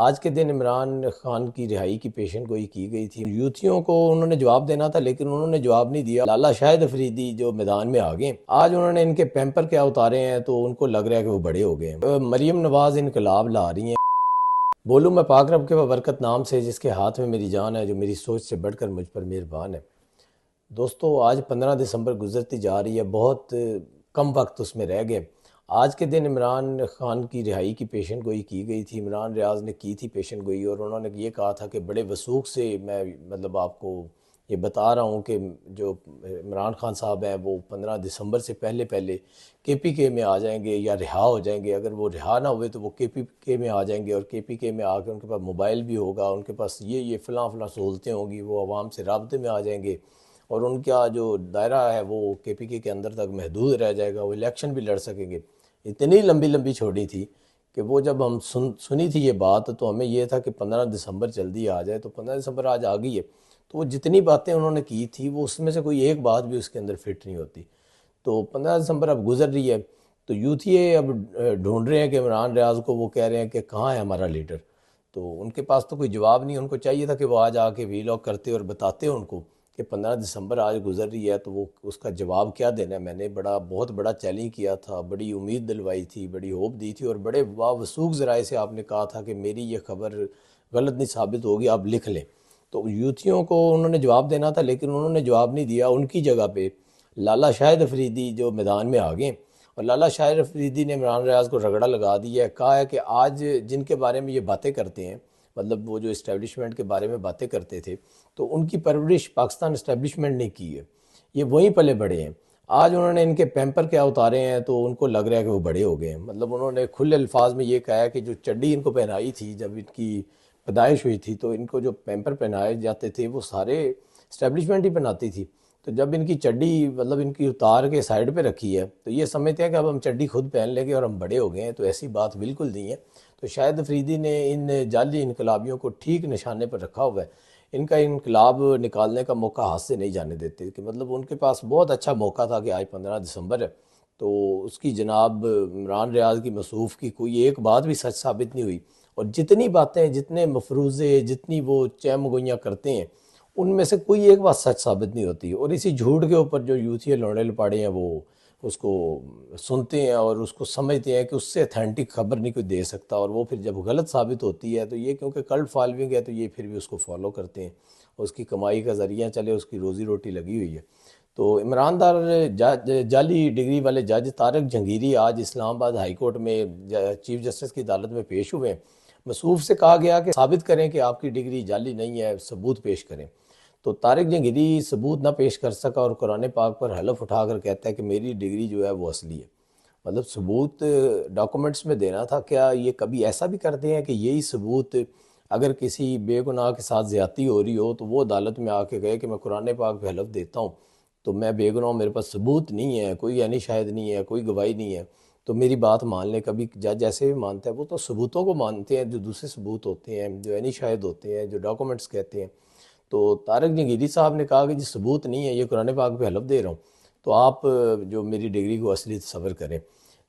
آج کے دن عمران خان کی رہائی کی پیشن گوئی کی گئی تھی۔ یوتھیوں کو انہوں نے جواب دینا تھا لیکن انہوں نے جواب نہیں دیا۔ لالا شاہد افریدی جو میدان میں آگئے، آج انہوں نے ان کے پیمپر کیا اتارے ہیں تو ان کو لگ رہا ہے کہ وہ بڑے ہو گئے ہیں۔ مریم نواز انقلاب لا رہی ہیں۔ بولوں میں پاک رب کے برکت نام سے جس کے ہاتھ میں میری جان ہے، جو میری سوچ سے بڑھ کر مجھ پر مہربان ہے۔ دوستو، آج 15 دسمبر گزرتی جا رہی ہے، بہت کم وقت اس میں رہ گئے۔ آج کے دن عمران خان کی رہائی کی پیشن گوئی کی گئی تھی۔ عمران ریاض نے کی تھی پیشن گوئی، اور انہوں نے یہ کہا تھا کہ بڑے وثوق سے میں آپ کو یہ بتا رہا ہوں کہ جو عمران خان صاحب ہیں وہ 15 دسمبر سے پہلے کے پی کے میں آ جائیں گے یا رہا ہو جائیں گے۔ اگر وہ رہا نہ ہوئے تو وہ کے پی کے میں آ جائیں گے، اور کے پی کے میں آ کے ان کے پاس موبائل بھی ہوگا، ان کے پاس یہ فلاں سہولتیں ہوں گی، وہ عوام سے رابطے میں آ جائیں گے، اور ان کا جو دائرہ ہے وہ کے پی کے اندر تک محدود رہ جائے گا، وہ الیکشن بھی لڑ سکیں گے۔ اتنی لمبی چھوڑی تھی کہ وہ جب ہم سنی تھی یہ بات تو ہمیں یہ تھا کہ 15 دسمبر جلدی آ جائے، تو 15 دسمبر آج آ گئی ہے، تو وہ جتنی باتیں انہوں نے کی تھی وہ اس میں سے کوئی ایک بات بھی اس کے اندر فٹ نہیں ہوتی۔ تو 15 دسمبر اب گزر رہی ہے، تو یوتھیے اب ڈھونڈ رہے ہیں کہ عمران ریاض کو، وہ کہہ رہے ہیں کہ کہاں ہے ہمارا لیڈر، تو ان کے پاس تو کوئی جواب نہیں۔ ان کو چاہیے تھا کہ وہ آج آ کے ویلاگ کرتے اور بتاتے ان کو کہ 15 دسمبر آج گزر رہی ہے، تو وہ اس کا جواب کیا دینا ہے۔ میں نے بہت بڑا چیلنج کیا تھا، بڑی امید دلوائی تھی، بڑی ہوپ دی تھی، اور بڑے وثوق ذرائع سے آپ نے کہا تھا کہ میری یہ خبر غلط نہیں ثابت ہوگی، آپ لکھ لیں۔ تو یوتھیوں کو انہوں نے جواب دینا تھا لیکن انہوں نے جواب نہیں دیا۔ ان کی جگہ پہ لالا شاہد افریدی جو میدان میں آگئے، اور لالا شاہد افریدی نے عمران ریاض کو رگڑا لگا دیا ہے۔ کہا ہے کہ آج جن کے بارے میں یہ باتیں کرتے ہیں، مطلب وہ جو اسٹیبلشمنٹ کے بارے میں باتیں کرتے تھے، تو ان کی پرورش پاکستان اسٹیبلشمنٹ نے کی ہے، یہ وہیں پلے بڑے ہیں۔ آج انہوں نے ان کے پیمپر کیا اتارے ہیں تو ان کو لگ رہا ہے کہ وہ بڑے ہو گئے ہیں۔ مطلب انہوں نے کھلے الفاظ میں یہ کہا ہے کہ جو چڈی ان کو پہنائی تھی جب ان کی پیدائش ہوئی تھی، تو ان کو جو پیمپر پہنائے جاتے تھے وہ سارے اسٹیبلشمنٹ ہی پہناتی تھی، تو جب ان کی چڈی ان کی اتار کے سائیڈ پہ رکھی ہے تو یہ سمجھتے ہیں کہ اب ہم چڈی خود پہن لیں گے اور ہم بڑے ہو گئے ہیں، تو ایسی بات بالکل نہیں ہے۔ تو شاہد افریدی نے ان جعلی انقلابیوں کو ٹھیک نشانے پر رکھا ہوا ہے۔ ان کا انقلاب نکالنے کا موقع ہاتھ سے نہیں جانے دیتے، کہ ان کے پاس بہت اچھا موقع تھا کہ آج 15 دسمبر ہے، تو اس کی جناب عمران ریاض کی مصروف کی کوئی ایک بات بھی سچ ثابت نہیں ہوئی، اور جتنی باتیں، جتنے مفروضے، جتنی وہ چیم گوئیاں کرتے ہیں، ان میں سے کوئی ایک بات سچ ثابت نہیں ہوتی، اور اسی جھوٹ کے اوپر جو یوتھی لوڑے لپاڑے ہیں وہ اس کو سنتے ہیں اور اس کو سمجھتے ہیں کہ اس سے اتھینٹک خبر نہیں کوئی دے سکتا، اور وہ پھر جب غلط ثابت ہوتی ہے تو یہ کیونکہ کلٹ فالوئنگ ہے تو یہ پھر بھی اس کو فالو کرتے ہیں، اس کی کمائی کا ذریعہ چلے، اس کی روزی روٹی لگی ہوئی ہے۔ تو عمران دار جعلی ڈگری والے جج طارق جہانگیری آج اسلام آباد ہائی کورٹ میں چیف جسٹس کی عدالت میں پیش ہوئے ہیں۔ مصروف سے کہا گیا کہ ثابت کریں کہ آپ کی ڈگری جعلی نہیں ہے، ثبوت پیش کریں۔ تو طارق جہانگیری ثبوت نہ پیش کر سکا، اور قرآن پاک پر حلف اٹھا کر کہتا ہے کہ میری ڈگری جو ہے وہ اصلی ہے۔ ثبوت ڈاکومنٹس میں دینا تھا۔ کیا یہ کبھی ایسا بھی کرتے ہیں کہ یہی ثبوت اگر کسی بے گناہ کے ساتھ زیادتی ہو رہی ہو تو وہ عدالت میں آ کے گئے کہ میں قرآن پاک پہ حلف دیتا ہوں تو میں بے گناہ، میرے پاس ثبوت نہیں ہے، کوئی عینی شاہد نہیں ہے، کوئی گواہی نہیں ہے، تو میری بات مان لیں۔ کبھی جج ایسے بھی مانتا ہے، وہ تو ثبوتوں کو مانتے ہیں جو دوسرے ثبوت ہوتے ہیں، جو عینی شاہد ہوتے ہیں، جو ڈاکومنٹس کہتے ہیں۔ تو طارق جہانگیری صاحب نے کہا کہ جی ثبوت نہیں ہے، یہ قرآن پاک پہ حلف دے رہا ہوں، تو آپ جو میری ڈگری کو اصلی تصور کریں۔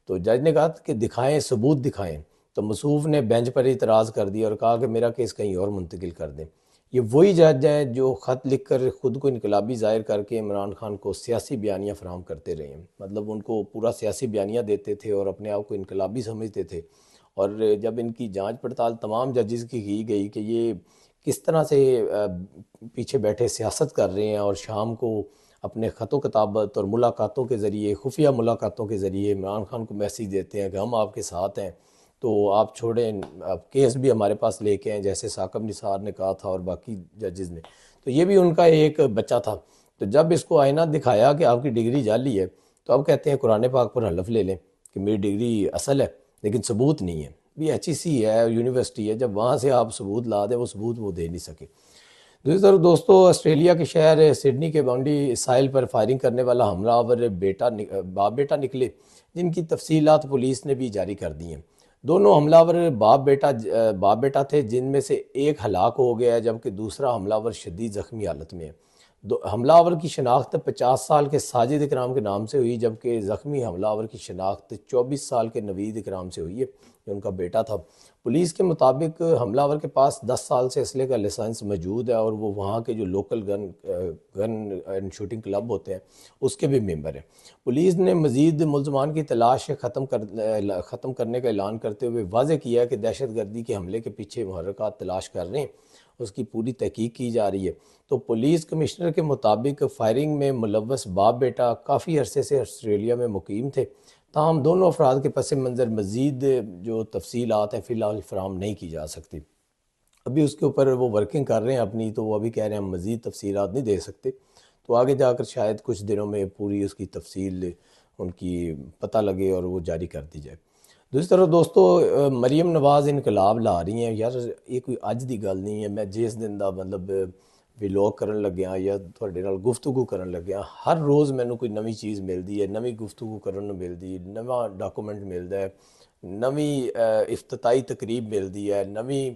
تو جج نے کہا کہ دکھائیں، ثبوت دکھائیں۔ تو مصروف نے بینچ پر اعتراض کر دیا اور کہا کہ میرا کیس کہیں اور منتقل کر دیں۔ یہ وہی جج ہیں جو خط لکھ کر خود کو انقلابی ظاہر کر کے عمران خان کو سیاسی بیانیاں فراہم کرتے رہے ہیں۔ ان کو پورا سیاسی بیانیہ دیتے تھے اور اپنے آپ کو انقلابی سمجھتے تھے، اور جب ان کی جانچ پڑتال تمام ججز کی گئی کہ یہ کس طرح سے پیچھے بیٹھے سیاست کر رہے ہیں اور شام کو اپنے خط و کتابت اور ملاقاتوں کے ذریعے، خفیہ ملاقاتوں کے ذریعے عمران خان کو میسیج دیتے ہیں کہ ہم آپ کے ساتھ ہیں، تو آپ چھوڑیں، آپ کیس بھی ہمارے پاس لے کے آئیں، جیسے ثاقب نثار نے کہا تھا اور باقی ججز نے، تو یہ بھی ان کا ایک بچہ تھا۔ تو جب اس کو آئینہ دکھایا کہ آپ کی ڈگری جعلی ہے، تو اب کہتے ہیں قرآن پاک پر حلف لے لیں کہ میری ڈگری اصل ہے لیکن ثبوت نہیں ہے۔ بھی ایچ ای سی ہے، یونیورسٹی ہے، جب وہاں سے آپ ثبوت لا دیں، وہ ثبوت وہ دے نہیں سکے۔ دوسری طرف دوستو، آسٹریلیا کے شہر سڈنی کے باؤنڈری ساحل پر فائرنگ کرنے والا حملہ آور باپ بیٹا نکلے، جن کی تفصیلات پولیس نے بھی جاری کر دی ہیں۔ دونوں حملہ آور باپ بیٹا تھے، جن میں سے ایک ہلاک ہو گیا ہے جبکہ دوسرا حملہ آور شدید زخمی حالت میں ہے۔ حملہ آور کی شناخت 50 سال کے ساجد اکرام کے نام سے ہوئی، جبکہ زخمی حملہ آور کی شناخت 24 سال کے نوید اکرام سے ہوئی ہے، جو ان کا بیٹا تھا۔ پولیس کے مطابق حملہ آور کے پاس 10 سال سے اسلحے کا لائسنس موجود ہے اور وہ وہاں کے جو local gun and shooting club ہوتے ہیں اس کے بھی ممبر ہیں۔ پولیس نے مزید ملزمان کی تلاش ختم کرنے کا اعلان کرتے ہوئے واضح کیا ہے کہ دہشت گردی کے حملے کے پیچھے محرکات تلاش کر رہے ہیں، اس کی پوری تحقیق کی جا رہی ہے۔ تو پولیس کمشنر کے مطابق فائرنگ میں ملوث باپ بیٹا کافی عرصے سے آسٹریلیا میں مقیم تھے، تاہم دونوں افراد کے پس منظر مزید جو تفصیلات ہیں فی الحال فراہم نہیں کی جا سکتی۔ ابھی اس کے اوپر وہ ورکنگ کر رہے ہیں اپنی، تو وہ ابھی کہہ رہے ہیں ہم مزید تفصیلات نہیں دے سکتے، تو آگے جا کر شاید کچھ دنوں میں پوری اس کی تفصیل ان کی پتہ لگے اور وہ جاری کر دی جائے۔ دوسری طرف دوستو، مریم نواز انقلاب لا رہی ہیں یار، یہ کوئی اج دی گل نہیں ہے۔ میں جس دن دا مطلب ویلاگ کرن لگیا یا تھوڑے نال گفتگو کرن لگیا، ہر روز مینوں کوئی نویں چیز ملدی ہے، نویں گفتگو کرن نوں ملدی، نواں ڈاکومنٹ ملدا ہے، نویں افتتاحی تقریب ملدی ہے، نویں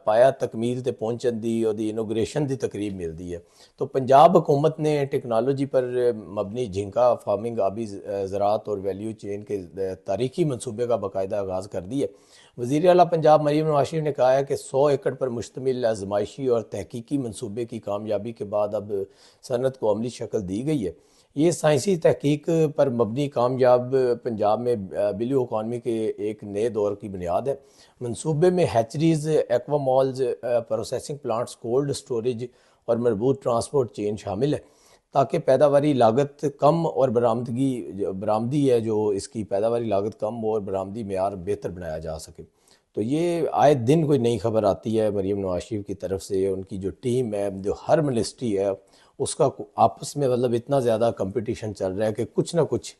پایا تکمیل تے پہنچن دی اور دی انوگریشن دی تقریب ملدی ہے۔ تو پنجاب حکومت نے ٹیکنالوجی پر مبنی جھینکا فارمنگ، آبی زراعت اور ویلیو چین کے تاریخی منصوبے کا باقاعدہ آغاز کر دی ہے۔ وزیر اعلیٰ پنجاب مریم نواز شریف نے کہا ہے کہ 100 ایکڑ پر مشتمل آزمائشی اور تحقیقی منصوبے کی کامیابی کے بعد اب صنعت کو عملی شکل دی گئی ہے۔ یہ سائنسی تحقیق پر مبنی کامیاب پنجاب میں بلیو اکانومی کے ایک نئے دور کی بنیاد ہے۔ منصوبے میں hatcheries, aqua malls, processing plants, cold storage اور مربوط ٹرانسپورٹ چین شامل ہے، تاکہ پیداواری لاگت کم اور برآمدی ہے جو اس کی پیداواری لاگت کم اور برآمدی معیار بہتر بنایا جا سکے۔ تو یہ آئے دن کوئی نئی خبر آتی ہے مریم نواز شریف کی طرف سے، ان کی جو ٹیم ہے، جو ہر منسٹری ہے، اس کا آپس میں مطلب اتنا زیادہ کمپٹیشن چل رہا ہے کہ کچھ نہ کچھ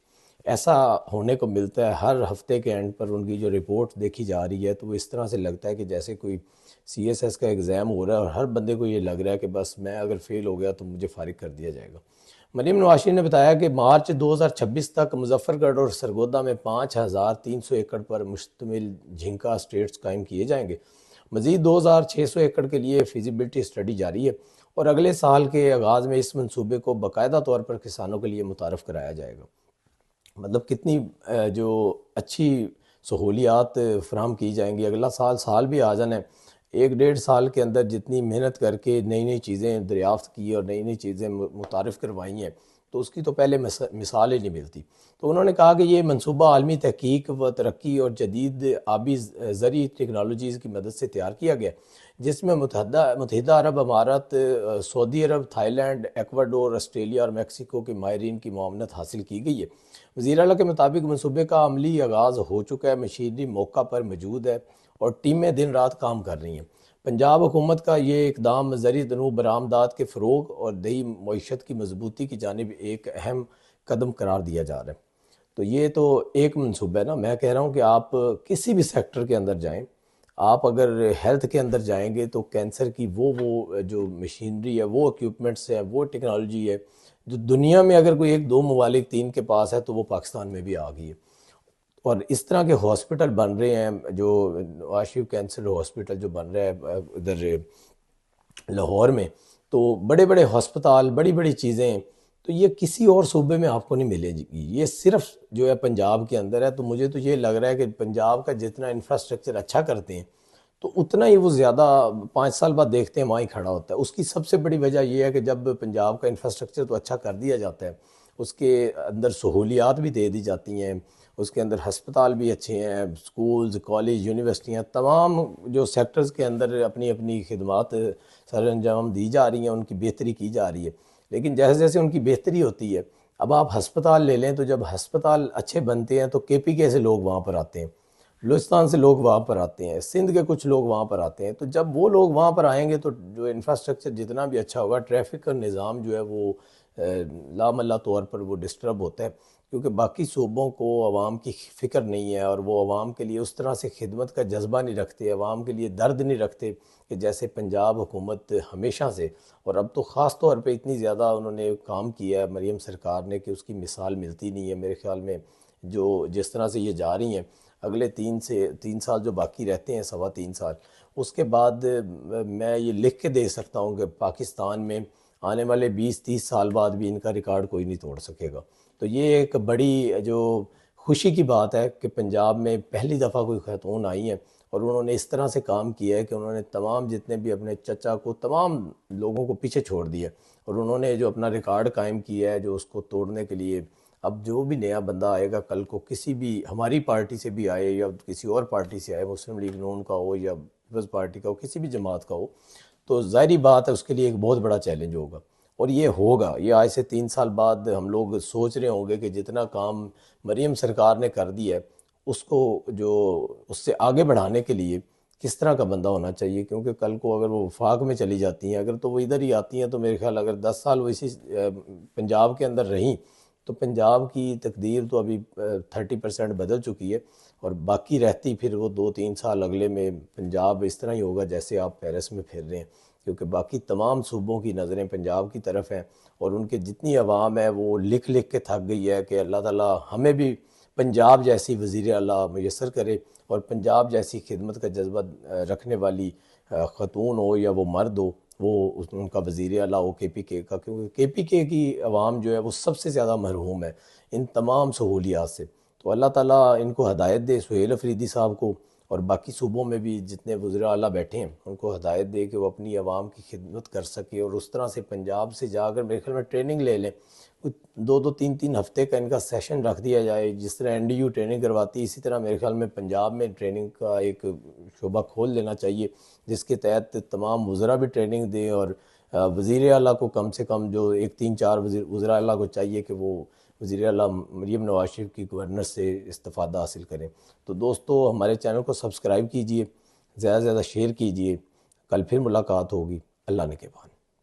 ایسا ہونے کو ملتا ہے۔ ہر ہفتے کے اینڈ پر ان کی جو رپورٹ دیکھی جا رہی ہے تو وہ اس طرح سے لگتا ہے کہ جیسے کوئی CSS کا ایگزام ہو رہا ہے اور ہر بندے کو یہ لگ رہا ہے کہ بس میں اگر فیل ہو گیا تو مجھے فارغ کر دیا جائے گا۔ مریم نواز شریف نے بتایا کہ مارچ 2026 تک مظفر گڑھ اور سرگودا میں 5300 ایکڑ پر مشتمل جھینکا اسٹیٹس قائم کیے جائیں گے۔ مزید 2600 ایکڑ کے لیے فیزیبلٹی اسٹڈی جاری ہے اور اگلے سال کے آغاز میں اس منصوبے کو باقاعدہ طور پر کسانوں کے لیے متعارف کرایا جائے گا۔ مطلب کتنی جو اچھی سہولیات فراہم کی جائیں گی۔ اگلا سال بھی آ جانا ہے، 1-1.5 سال کے اندر جتنی محنت کر کے نئی چیزیں دریافت کی اور نئی چیزیں متعارف کروائی ہیں تو اس کی تو پہلے مثال ہی نہیں ملتی۔ تو انہوں نے کہا کہ یہ منصوبہ عالمی تحقیق و ترقی اور جدید آبی زرعی ٹیکنالوجیز کی مدد سے تیار کیا گیا، جس میں متحدہ عرب امارات، سعودی عرب، تھائی لینڈ، ایکواڈور، آسٹریلیا اور میکسیکو کے ماہرین کی معاونت حاصل کی گئی ہے۔ وزیر اعلیٰ کے مطابق منصوبے کا عملی آغاز ہو چکا ہے، مشینری موقع پر موجود ہے اور ٹیمیں دن رات کام کر رہی ہیں۔ پنجاب حکومت کا یہ اقدام زرعی تنوع، برآمدات کے فروغ اور دیہی معیشت کی مضبوطی کی جانب ایک اہم قدم قرار دیا جا رہا ہے۔ تو یہ تو ایک منصوبہ ہے نا، میں کہہ رہا ہوں کہ آپ کسی بھی سیکٹر کے اندر جائیں، آپ اگر ہیلتھ کے اندر جائیں گے تو کینسر کی وہ جو مشینری ہے، وہ اکوپمنٹس ہے، وہ ٹیکنالوجی ہے جو دنیا میں اگر کوئی 1-2 ممالک 3 کے پاس ہے تو وہ پاکستان میں بھی آ گئی ہے۔ اور اس طرح کے ہاسپٹل بن رہے ہیں، جو نواز شریف کینسر ہاسپٹل جو بن رہا ہے ادھر لاہور میں، تو بڑے بڑے ہسپتال، بڑی بڑی چیزیں، تو یہ کسی اور صوبے میں آپ کو نہیں ملے گی، یہ صرف جو ہے پنجاب کے اندر ہے۔ تو مجھے تو یہ لگ رہا ہے کہ پنجاب کا جتنا انفراسٹرکچر اچھا کرتے ہیں تو اتنا ہی وہ زیادہ 5 سال بعد دیکھتے ہیں وہاں ہی کھڑا ہوتا ہے۔ اس کی سب سے بڑی وجہ یہ ہے کہ جب پنجاب کا انفراسٹرکچر تو اچھا کر دیا جاتا ہے، اس کے اندر سہولیات بھی دے دی جاتی ہیں، اس کے اندر ہسپتال بھی اچھے ہیں، سکولز، کالج، یونیورسٹیاں، تمام جو سیکٹرز کے اندر اپنی اپنی خدمات سر انجام دی جا رہی ہیں، ان کی بہتری کی جا رہی ہے۔ لیکن جیسے جیسے ان کی بہتری ہوتی ہے، اب آپ ہسپتال لے لیں تو جب ہسپتال اچھے بنتے ہیں تو KPK سے لوگ وہاں پر آتے ہیں، بلوچستان سے لوگ وہاں پر آتے ہیں، سندھ کے کچھ لوگ وہاں پر آتے ہیں۔ تو جب وہ لوگ وہاں پر آئیں گے تو جو انفراسٹرکچر جتنا بھی اچھا ہوگا، ٹریفک کا نظام جو ہے وہ لامحالہ طور پر وہ ڈسٹرب ہوتا ہے، کیونکہ باقی صوبوں کو عوام کی فکر نہیں ہے اور وہ عوام کے لیے اس طرح سے خدمت کا جذبہ نہیں رکھتے، عوام کے لیے درد نہیں رکھتے کہ جیسے پنجاب حکومت ہمیشہ سے، اور اب تو خاص طور پہ اتنی زیادہ انہوں نے کام کیا ہے مریم سرکار نے کہ اس کی مثال ملتی نہیں ہے میرے خیال میں۔ جو جس طرح سے یہ جا رہی ہیں، اگلے 3 سال جو باقی رہتے ہیں، 3.25 سال، اس کے بعد میں یہ لکھ کے دے سکتا ہوں کہ پاکستان میں آنے والے 20-30 سال بعد بھی ان کا ریکارڈ کوئی نہیں توڑ سکے گا۔ تو یہ ایک بڑی جو خوشی کی بات ہے کہ پنجاب میں پہلی دفعہ کوئی خاتون آئی ہیں اور انہوں نے اس طرح سے کام کیا ہے کہ انہوں نے تمام جتنے بھی اپنے چچا کو تمام لوگوں کو پیچھے چھوڑ دیا، اور انہوں نے جو اپنا ریکارڈ قائم کیا ہے جو اس کو توڑنے کے لیے، اب جو بھی نیا بندہ آئے گا کل کو، کسی بھی ہماری پارٹی سے بھی آئے یا کسی اور پارٹی سے آئے، مسلم لیگ نون کا ہو یا پیپلز پارٹی کا ہو، کسی بھی جماعت کا ہو، تو ظاہری بات ہے اس کے لیے ایک بہت بڑا چیلنج ہوگا، اور یہ ہوگا۔ یہ آج سے 3 سال بعد ہم لوگ سوچ رہے ہوں گے کہ جتنا کام مریم سرکار نے کر دیا ہے، اس کو جو اس سے آگے بڑھانے کے لیے کس طرح کا بندہ ہونا چاہیے، کیونکہ کل کو اگر وہ وفاق میں چلی جاتی ہیں، اگر تو وہ ادھر ہی آتی ہیں، تو میرے خیال اگر 10 سال وہ اسی پنجاب کے اندر رہیں تو پنجاب کی تقدیر تو ابھی 30% بدل چکی ہے، اور باقی رہتی پھر وہ 2-3 سال اگلے میں پنجاب اس طرح ہی ہوگا جیسے آپ پیرس میں پھر رہے ہیں، کیونکہ باقی تمام صوبوں کی نظریں پنجاب کی طرف ہیں، اور ان کے جتنی عوام ہے وہ لکھ لکھ کے تھک گئی ہے کہ اللہ تعالیٰ ہمیں بھی پنجاب جیسی وزیر اعلیٰ میسر کرے، اور پنجاب جیسی خدمت کا جذبہ رکھنے والی خاتون ہو یا وہ مرد ہو، وہ ان کا وزیر اعلیٰ ہو کے پی کے کا، کیونکہ کے پی کے کی عوام جو ہے وہ سب سے زیادہ محروم ہے ان تمام سہولیات سے۔ تو اللہ تعالیٰ ان کو ہدایت دے، سہیل افریدی صاحب کو، اور باقی صوبوں میں بھی جتنے وزراء اعلیٰ بیٹھے ہیں ان کو ہدایت دے کہ وہ اپنی عوام کی خدمت کر سکے، اور اس طرح سے پنجاب سے جا کر میرے خیال میں ٹریننگ لے لیں، 2-3 ہفتے کا ان کا سیشن رکھ دیا جائے، جس طرح این ڈی یو ٹریننگ کرواتی ہے اسی طرح میرے خیال میں پنجاب میں ٹریننگ کا ایک شعبہ کھول لینا چاہیے، جس کے تحت تمام وزراء بھی ٹریننگ دیں، اور وزیر اعلیٰ کو کم سے کم جو 1-3-4 وزراء اعلیٰ کو چاہیے کہ وہ وزیر اعلیٰ مریم نواز شریف کی گورنر سے استفادہ حاصل کریں۔ تو دوستو ہمارے چینل کو سبسکرائب کیجئے، زیادہ سے زیادہ شیئر کیجئے، کل پھر ملاقات ہوگی، اللہ نے کے بعد۔